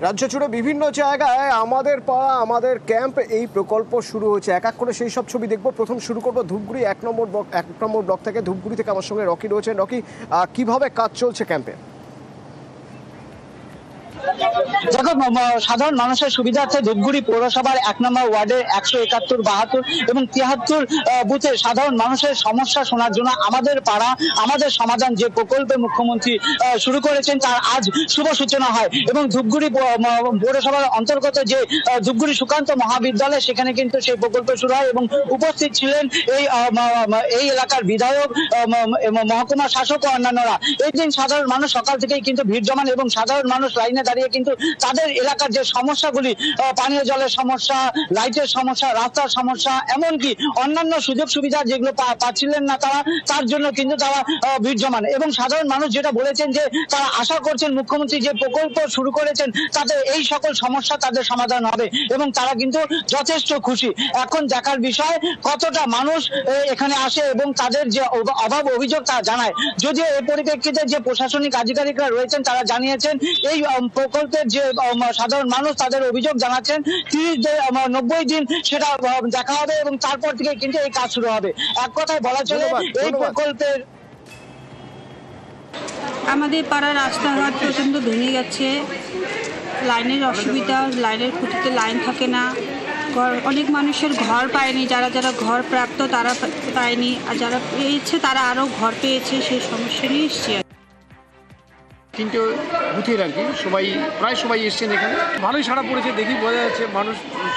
রাজ্য জুড়ে বিভিন্ন জায়গায় আমাদের পাড়া আমাদের ক্যাম্প এই প্রকল্প শুরু হয়েছে। এক এক করে সেই সব ছবি দেখব। প্রথম শুরু করব ধূপগুড়ি এক নম্বর ব্লক থেকে। ধূপগুড়ি থেকে আমার সঙ্গে রকি রয়েছেন। রকি, কিভাবে কাজ চলছে ক্যাম্পে? দেখো, সাধারণ মানুষের সুবিধার্থে ধূপগুড়ি পৌরসভার 1 নম্বর ওয়ার্ডের 171, 72 এবং 73 বুথে সাধারণ মানুষের সমস্যা শোনার জন্য আমাদের পাড়া আমাদের সমাধান যে প্রকল্পে মুখ্যমন্ত্রী শুরু করেছেন তার আজ শুভ সূচনা হয়। এবং ধূপগুড়ি পৌরসভার অন্তর্গত যে ধূপগুড়ি সুকান্ত মহাবিদ্যালয়, সেখানে কিন্তু সেই প্রকল্প শুরু হয় এবং উপস্থিত ছিলেন এই এলাকার বিধায়ক, মহকুমা শাসক ও অন্যান্যরা। এই দিন সাধারণ মানুষ সকাল থেকেই কিন্তু ভিড় জমান এবং সাধারণ মানুষ লাইনে দাঁড়িয়ে কিন্তু তাদের এলাকার যে সমস্যাগুলি, পানীয় জলের সমস্যা, লাইটের সমস্যা, রাস্তার সমস্যা, এমনকি অন্যান্য সুযোগ সুবিধা যেগুলো পাচ্ছিলেন না তার জন্য কিন্তু তারা ভিড় জমান। এবং সাধারণ মানুষ যেটা বলেছেন যে তারা আশা করছেন মুখ্যমন্ত্রী যে প্রকল্প শুরু করেছেন তাতে এই সকল সমস্যা তাদের সমাধান হবে এবং তারা কিন্তু যথেষ্ট খুশি। এখন দেখার বিষয় কতটা মানুষ এখানে আসে এবং তাদের যে অভাব অভিযোগ তা জানায়। যদিও এই পরিপ্রেক্ষিতে যে প্রশাসনিক আধিকারিকরা রয়েছেন তারা জানিয়েছেন এই প্রকল্পের যে সাধারণ মানুষ তাদের অভিযোগ জানাচ্ছেন 30-90 দিন সেটা দেখা হবে এবং তারপর থেকে কিন্তু এই কাজ শুরু হবে। এক কথায় বলা চলে এই প্রকল্পের আমাদের পাড়ার রাস্তাঘাট প্রচণ্ড ভেঙে গেছে, লাইনের অসুবিধা, লাইনের খুঁটিতে লাইন থাকে না, অনেক মানুষের ঘর পায়নি, যারা ঘর প্রাপ্ত তারা পায়নি, আর যারা পেয়েছে তারা আরও ঘর পেয়েছে। সেই সমস্যা নিয়ে এসছি। 3টে বুথের আর কি প্রায় সবাই এসছেন এখানে, ভালোই সাড়া পড়েছে। দেখি বোঝা যাচ্ছে মানুষ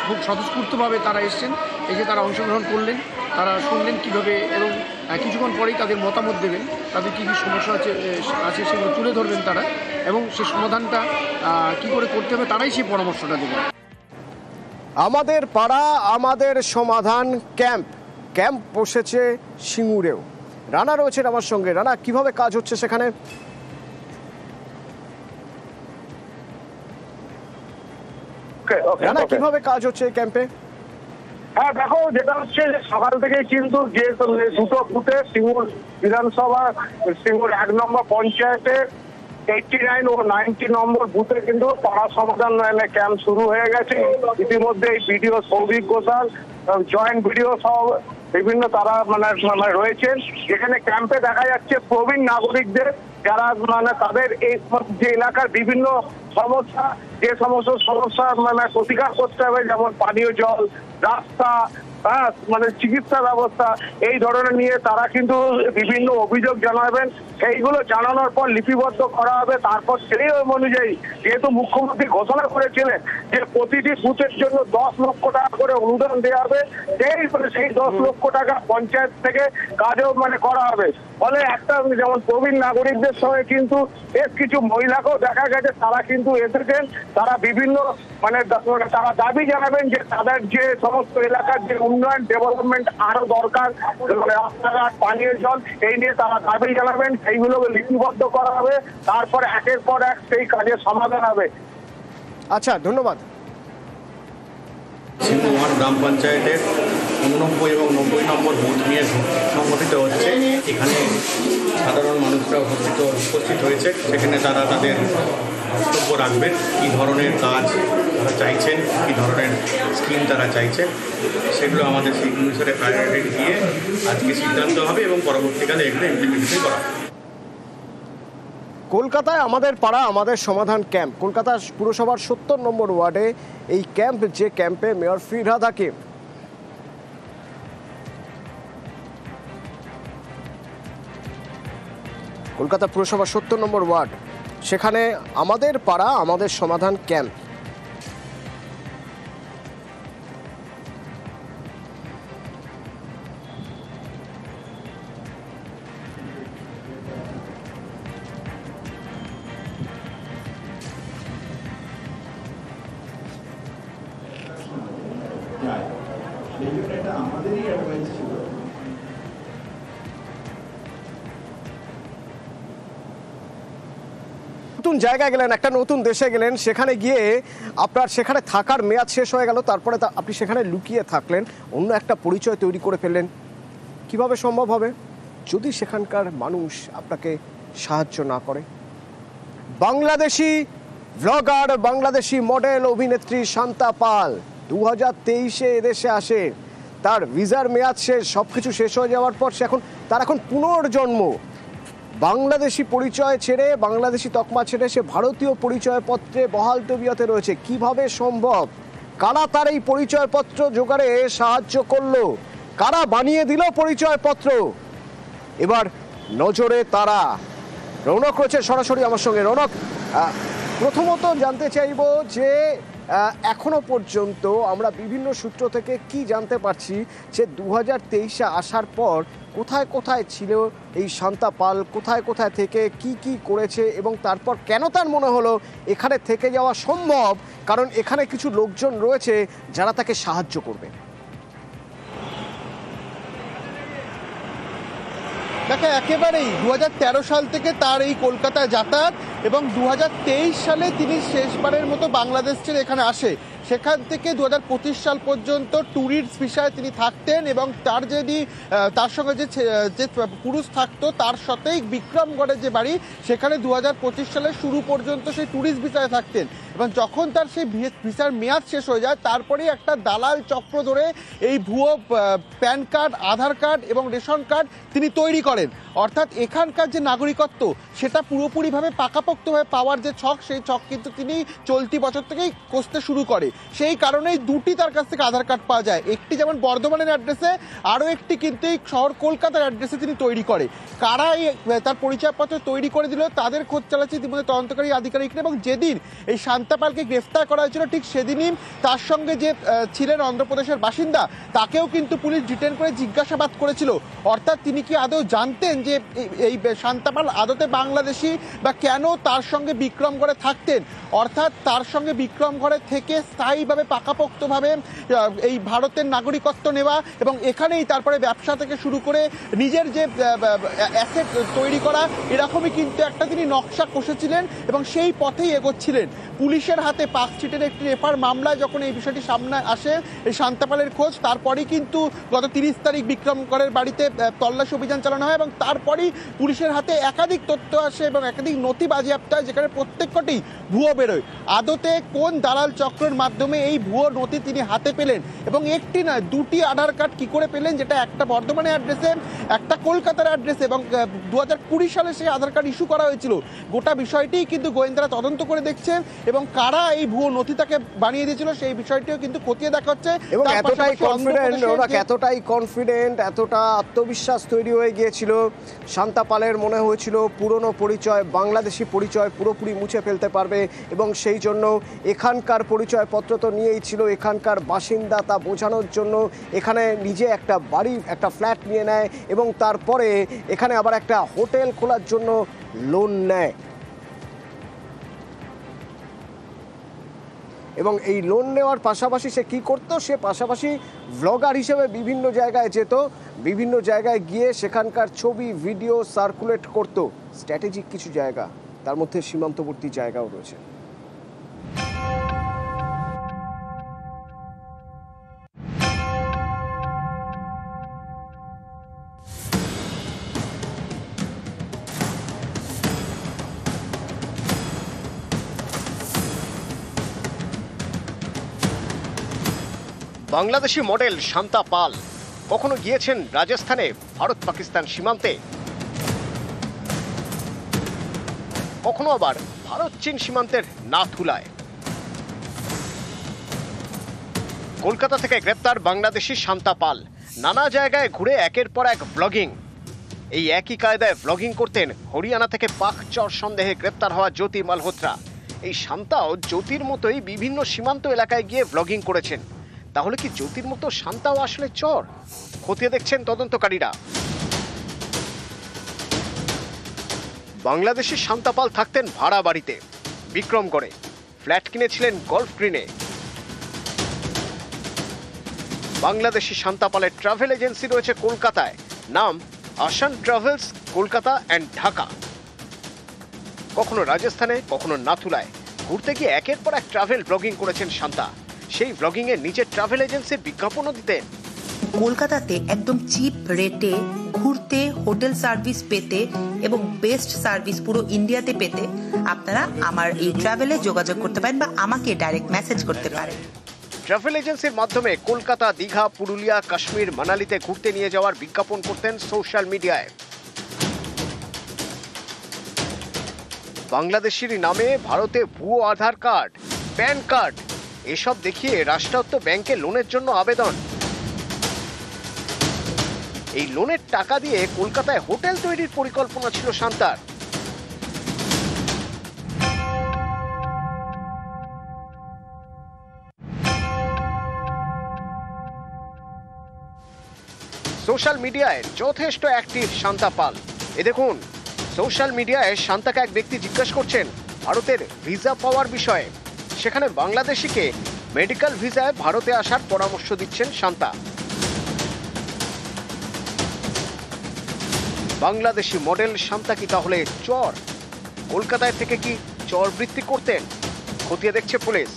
খুব স্বতঃস্ফূর্তভাবে তারা এসছেন, এই যে তারা অংশগ্রহণ করলেন, তারা শুনলেন কীভাবে, এবং কিছুক্ষণ পরেই তাদের মতামত দেবেন, তাদের কী কী সমস্যা আছে সেগুলো তুলে ধরবেন তারা, এবং সে সমাধানটা কী করে করতে হবে তারাই সেই পরামর্শটা দেবেন। আমাদের পাড়া আমাদের সমাধান ক্যাম্প বসেছে সিঙ্গুরেও। রানা রয়েছেন আমার সঙ্গে। রানা, কিভাবে কাজ হচ্ছে সেখানে? রানা, কিভাবে কাজ হচ্ছে এই ক্যাম্পে? হ্যাঁ দেখো, যেটা হচ্ছে সকাল থেকে কিন্তু যে দুটো বুথে সিঙ্গুর বিধানসভা, সিঙ্গুর 1 নম্বর পঞ্চায়েতের 89 ও 90 নম্বর বুথে কিন্তু পাড়া সমাধান ক্যাম্প শুরু হয়ে গেছে। ইতিমধ্যে BDO Souvik Ghoshal, joint BDO সহ বিভিন্ন তারা রয়েছেন। যেখানে ক্যাম্পে দেখা যাচ্ছে প্রবীণ নাগরিকদের, যারা তাদের এই যে এলাকার বিভিন্ন সমস্যা, যে সমস্ত সমস্যা প্রতিকার করতে হবে, যেমন পানীয় জল, রাস্তা, চিকিৎসা ব্যবস্থা, এই ধরনের নিয়ে তারা কিন্তু বিভিন্ন অভিযোগ জানাবেন। সেইগুলো জানানোর পর লিপিবদ্ধ করা হবে। তারপর সেই অনুযায়ী, যেহেতু মুখ্যমন্ত্রী ঘোষণা করেছিলেন যে প্রতিটি বুথের জন্য 10 লক্ষ টাকা করে অনুদান দেওয়া হবে, সেই 10 লক্ষ টাকা পঞ্চায়েত থেকে কাজও করা হবে। ফলে একটা যেমন প্রবীণ নাগরিকদের সঙ্গে কিন্তু বেশ কিছু মহিলাকেও দেখা গেছে, তারা কিন্তু এসেছেন। তারা বিভিন্ন তারা দাবি জানাবেন যে তাদের যে সমস্ত এলাকার যে উন্নয়ন ডেভেলপমেন্ট আরো দরকার, রাস্তাঘাট, পানীয় জল, এই নিয়ে তারা দাবি জানাবেন। সেইগুলোকে লিপিবদ্ধ করা হবে, তারপর একের পর এক সেই কাজের সমাধান হবে। আচ্ছা, ধন্যবাদ। সিঙ্গুর গ্রাম পঞ্চায়েতের 89 এবং 90 নম্বর বুথ নিয়ে সংগঠিত হচ্ছে। এখানে সাধারণ মানুষরা উপস্থিত হয়েছে। সেখানে তারা তাদের বক্তব্য রাখবেন, কী ধরনের কাজ তারা চাইছেন, কী ধরনের স্কিম তারা চাইছেন, সেগুলো আমাদের সেই অনুসারে প্রায়োরিটি দিয়ে আজকে সিদ্ধান্ত হবে এবং পরবর্তীকালে এগুলো ইমপ্লিমেন্টেশন করা হবে। কলকাতায় আমাদের পাড়া আমাদের সমাধান ক্যাম্প, কলকাতা পুরসভার 70 নম্বর ওয়ার্ডে এই ক্যাম্প, যে ক্যাম্পে মেয়র ফিরহাদ হাকিম কলকাতা পুরসভার 70 নম্বর ওয়ার্ড, সেখানে আমাদের পাড়া আমাদের সমাধান ক্যাম্প। নতুন জায়গায় গেলেন, একটা নতুন দেশে গেলেন, সেখানে গিয়ে আপনার সেখানে থাকার মেয়াদ শেষ হয়ে গেল, তারপরে আপনি সেখানে লুকিয়ে থাকলেন, অন্য একটা পরিচয় তৈরি করে ফেললেন। কিভাবে সম্ভব হবে যদি সেখানকার মানুষ আপনাকে সাহায্য না করে? বাংলাদেশি ব্লগার বাংলাদেশি মডেল অভিনেত্রী শান্তা পাল 2023-এ এদেশে আসে। তার ভিসার মেয়াদ শেষ, সবকিছু শেষ হয়ে যাওয়ার পর তার এখন পুনর্জন্ম। বাংলাদেশি পরিচয় ছেড়ে, বাংলাদেশি তকমা ছেড়ে সে ভারতীয় পরিচয়পত্রে বহাল তবিয়তে রয়েছে। কিভাবে সম্ভব? কারা তার এই পরিচয়পত্র জোগাড়ে সাহায্য করলো? কারা বানিয়ে দিল পরিচয়পত্র? এবার নজরে তারা। রৌনক রয়েছে সরাসরি আমার সঙ্গে। রৌনক, প্রথমত জানতে চাইব যে এখনো পর্যন্ত আমরা বিভিন্ন সূত্র থেকে কি জানতে পারছি যে 2023-এ আসার পর কোথায় কোথায় ছিল এই শান্তা পাল, কোথায় কোথায় থেকে কি করেছে এবং তারপর কেন তার মনে হলো এখানে থেকে যাওয়া সম্ভব, কারণ এখানে কিছু লোকজন রয়েছে যারা তাকে সাহায্য করবে। দেখো, একেবারেই 2013 সাল থেকে তার এই কলকাতায় যাতায়াত এবং 2023 সালে তিনি শেষবারের মতো বাংলাদেশ ছেড়ে এখানে আসে। সেখান থেকে 2025 সাল পর্যন্ত ট্যুরিস্ট ভিসায় তিনি থাকতেন এবং তার সঙ্গে যে পুরুষ থাকতো তার সাথেই বিক্রমগড়ের যে বাড়ি, সেখানে 2025 সালের শুরু পর্যন্ত সেই ট্যুরিস্ট ভিসায় থাকতেন। এবং যখন তার সেই ভিসার মেয়াদ শেষ হয়ে যায়, তারপরেই একটা দালাল চক্র ধরে এই ভুয়ো প্যান কার্ড, আধার কার্ড এবং রেশন কার্ড তিনি তৈরি করেন। অর্থাৎ এখানকার যে নাগরিকত্ব সেটা পুরোপুরিভাবে পাকাপোক্তভাবে পাওয়ার যে ছক, সেই ছক কিন্তু তিনি চলতি বছর থেকেই কষতে শুরু করে। সেই কারণেই দুটি তার কাছ থেকে আধার কার্ড পাওয়া যায়, একটি যেমন বর্ধমানের অ্যাড্রেসে, আরও একটি কিন্তু এই শহর কলকাতার অ্যাড্রেসে তিনি তৈরি করে। কারা এই তার পরিচয়পত্র তৈরি করে দিল তাদের খোঁজ চালাচ্ছে ইতিমধ্যে তদন্তকারী আধিকারিকরা। এবং যেদিন এই শান্তা পালকে গ্রেফতার করা হয়েছিল ঠিক সেদিনই তার সঙ্গে যে ছিলেন অন্ধ্রপ্রদেশের বাসিন্দা, তাকেও কিন্তু পুলিশ ডিটেন করে জিজ্ঞাসাবাদ করেছিল। অর্থাৎ তিনি কি আদৌ জানতেন যে এই শান্তা পাল আদতে বাংলাদেশি, বা কেন তার সঙ্গে বিক্রমগড়ে থাকতেন? অর্থাৎ তার সঙ্গে বিক্রমগড়ে থেকে স্থায়ীভাবে পাকাপোক্তভাবে এই ভারতের নাগরিকত্ব নেওয়া এবং এখানেই তারপরে ব্যবসা থেকে শুরু করে নিজের যে অ্যাসেট তৈরি করা, এরকমই কিন্তু একটা তিনি নকশা কষেছিলেন এবং সেই পথেই এগোচ্ছিলেন। পুলিশের হাতে পার্কস্ট্রিটের একটি রেফার মামলায় যখন এই বিষয়টি সামনে আসে, এই শান্তা পালের খোঁজ, তারপরেই কিন্তু গত 30 তারিখ বিক্রমগড়ের বাড়িতে তল্লাশি অভিযান চালানো হয় এবং তারপরেই পুলিশের হাতে একাধিক তথ্য আসে এবং একাধিক নথি বাজেয়াপ্ত হয়, যেখানে প্রত্যেকটি ভুয়ো বেরোয়। আদতে কোন দালাল চক্রের মাধ্যমে এই ভুয়ো নথি তিনি হাতে পেলেন এবং একটি নয় দুটি আধার কার্ড কি করে পেলেন, যেটা একটা বর্ধমানের অ্যাড্রেসে, একটা কলকাতার অ্যাড্রেসে, এবং 2020 সালে সেই আধার কার্ড ইস্যু করা হয়েছিল। গোটা বিষয়টি কিন্তু গোয়েন্দারা তদন্ত করে দেখছে এবং কারা এই ভুয়ো নথি তাকে বানিয়ে দিয়েছিল সেই বিষয়টিও কিন্তু খতিয়ে দেখা হচ্ছে। এবং এতটাই কনফিডেন্ট, এতটা আত্মবিশ্বাস তৈরি হয়ে গিয়েছিল শান্তা পালের, মনে হয়েছিল পুরনো পরিচয়, বাংলাদেশি পরিচয় পুরোপুরি মুছে ফেলতে পারবে এবং সেই জন্য এখানকার পরিচয়পত্র তো নিয়েই ছিল, এখানকার বাসিন্দা তা বোঝানোর জন্য এখানে নিজে একটা বাড়ি, একটা ফ্ল্যাট নিয়ে নেয় এবং তারপরে এখানে আবার একটা হোটেল খোলার জন্য লোন নেয়। এবং এই লোন নেওয়ার পাশাপাশি সে কী করতো? সে পাশাপাশি ব্লগার হিসেবে বিভিন্ন জায়গায় যেত, বিভিন্ন জায়গায় গিয়ে সেখানকার ছবি, ভিডিও সার্কুলেট করত। স্ট্র্যাটেজিক কিছু জায়গা, তার মধ্যে সীমান্তবর্তী জায়গাও রয়েছে। বাংলাদেশি মডেল শান্তা পাল কখনো গিয়েছেন রাজস্থানে ভারত পাকিস্তান সীমান্তে, কখনো আবার ভারত চীন সীমান্তের নাথুলায়। কলকাতা থেকে গ্রেপ্তার বাংলাদেশি শান্তা পাল নানা জায়গায় ঘুরে একের পর এক ব্লগিং। এই একই কায়দায় ব্লগিং করতেন হরিয়ানা থেকে পাক চর সন্দেহে গ্রেপ্তার হওয়া জ্যোতি মালহোত্রা। এই শান্তাও জ্যোতির মতোই বিভিন্ন সীমান্ত এলাকায় গিয়ে ব্লগিং করেছেন। তাহলে কি জ্যোতির মতো শান্তাও আসলে চর? খতিয়ে দেখছেন তদন্তকারীরা। বাংলাদেশি শান্তা পাল থাকতেন ভাড়া বাড়িতে বিক্রমগড়ে, ফ্ল্যাট কিনেছিলেন গল্ফ গ্রিনে। বাংলাদেশি শান্তা পালের ট্রাভেল এজেন্সি রয়েছে কলকাতায়, নাম আসান ট্রাভেলস কলকাতা অ্যান্ড ঢাকা। কখনো রাজস্থানে, কখনো নাথুলায় ঘুরতে গিয়ে একের পর এক ট্রাভেল ব্লগিং করেছেন শান্তা। সেই ব্লগিংয়ে নিজের ট্রাভেল এজেন্সির বিজ্ঞাপনও দিতেন। কলকাতাতে একদম চিপ রেটে ঘুরতে, হোটেল সার্ভিস পেতে এবং বেস্ট সার্ভিস পুরো ইন্ডিয়াতে পেতে আপনারা আমার এই ট্রাভেলে যোগাযোগ করতে পারেন বা আমাকে ডাইরেক্ট মেসেজ করতে পারেন। ট্রাভেল এজেন্সির মাধ্যমে কলকাতা, দীঘা, পুরুলিয়া, কাশ্মীর, মানালিতে ঘুরতে নিয়ে যাওয়ার বিজ্ঞাপন করতেন সোশ্যাল মিডিয়ায়। বাংলাদেশের নামে ভারতে ভুয়ো আধার কার্ড, প্যান কার্ড এসব দেখিয়ে রাষ্ট্রায়ত্ত ব্যাংকে লোনের জন্য আবেদন। এই লোনের টাকা দিয়ে কলকাতায় হোটেল তৈরির পরিকল্পনা ছিল শান্তার। সোশ্যাল মিডিয়ায় যথেষ্ট অ্যাক্টিভ শান্তা পাল। এ দেখুন, সোশ্যাল মিডিয়ায় শান্তাকে এক ব্যক্তি জিজ্ঞাসা করছেন ভারতের ভিসা পাওয়ার বিষয়ে। সেখানে বাংলাদেশিকে মেডিকেল ভিসায় ভারতে আসার পরামর্শ দিচ্ছেন শান্তা। বাংলাদেশি মডেল শান্তা কি তাহলে চর? কলকাতায় থেকে কি চর বৃত্তি করতেন? খতিয়ে দেখছে পুলিশ।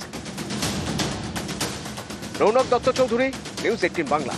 রৌনক দত্ত চৌধুরী, নিউজ 18 বাংলা।